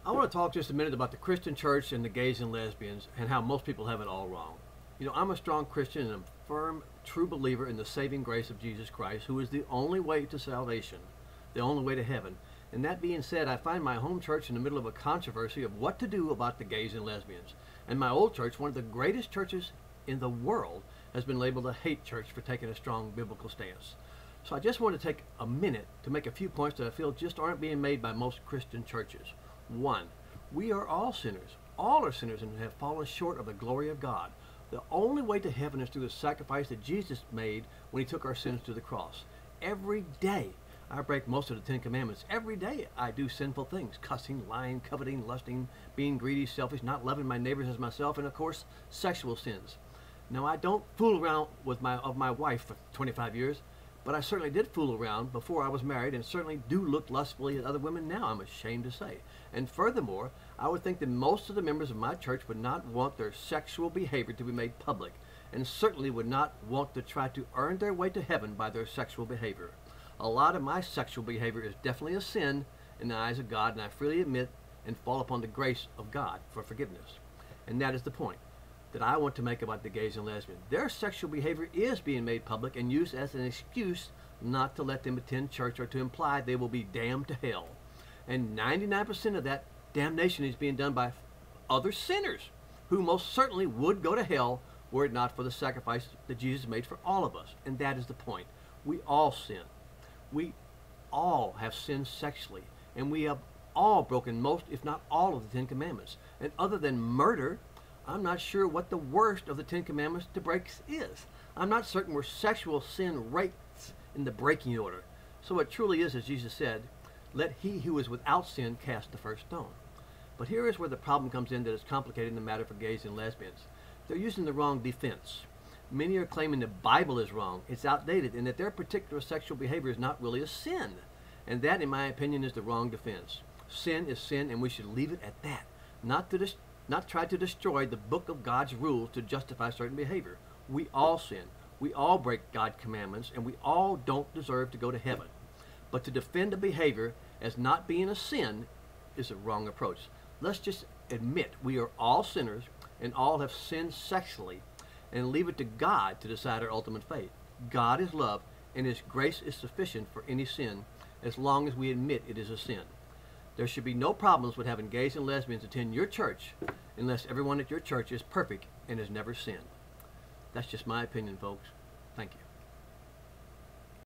I want to talk just a minute about the Christian church and the gays and lesbians and how most people have it all wrong. You know, I'm a strong Christian and a firm, true believer in the saving grace of Jesus Christ, who is the only way to salvation, the only way to heaven. And that being said, I find my home church in the middle of a controversy of what to do about the gays and lesbians. And my old church, one of the greatest churches in the world, has been labeled a hate church for taking a strong biblical stance. So I just want to take a minute to make a few points that I feel just aren't being made by most Christian churches. One, we are all sinners. All are sinners and have fallen short of the glory of God. The only way to heaven is through the sacrifice that Jesus made when he took our sins to the cross. Every day I break most of the 10 Commandments. Every day I do sinful things: cussing, lying, coveting, lusting, being greedy, selfish, not loving my neighbors as myself, and of course sexual sins. Now, I don't fool around with my wife for 25 years, but I certainly did fool around before I was married, and certainly do look lustfully at other women now, I'm ashamed to say. And furthermore, I would think that most of the members of my church would not want their sexual behavior to be made public, and certainly would not want to try to earn their way to heaven by their sexual behavior. A lot of my sexual behavior is definitely a sin in the eyes of God, and I freely admit and fall upon the grace of God for forgiveness. And that is the point that I want to make about the gays and lesbians. Their sexual behavior is being made public and used as an excuse not to let them attend church or to imply they will be damned to hell. And 99% of that damnation is being done by other sinners who most certainly would go to hell were it not for the sacrifice that Jesus made for all of us. And that is the point. We all sin. We all have sinned sexually, and we have all broken most, if not all, of the 10 Commandments. And other than murder, I'm not sure what the worst of the 10 Commandments to break is. I'm not certain where sexual sin rates in the breaking order. So it truly is, as Jesus said, let he who is without sin cast the first stone. But here is where the problem comes in that is complicating the matter for gays and lesbians. They're using the wrong defense. Many are claiming the Bible is wrong, it's outdated, and that their particular sexual behavior is not really a sin. And that, in my opinion, is the wrong defense. Sin is sin, and we should leave it at that. Not try to destroy the book of God's rules to justify certain behavior. We all sin. We all break God's commandments, and we all don't deserve to go to heaven. But to defend a behavior as not being a sin is a wrong approach. Let's just admit we are all sinners and all have sinned sexually, and leave it to God to decide our ultimate fate. God is love, and his grace is sufficient for any sin as long as we admit it is a sin. There should be no problems with having gays and lesbians attend your church unless everyone at your church is perfect and has never sinned. That's just my opinion, folks. Thank you.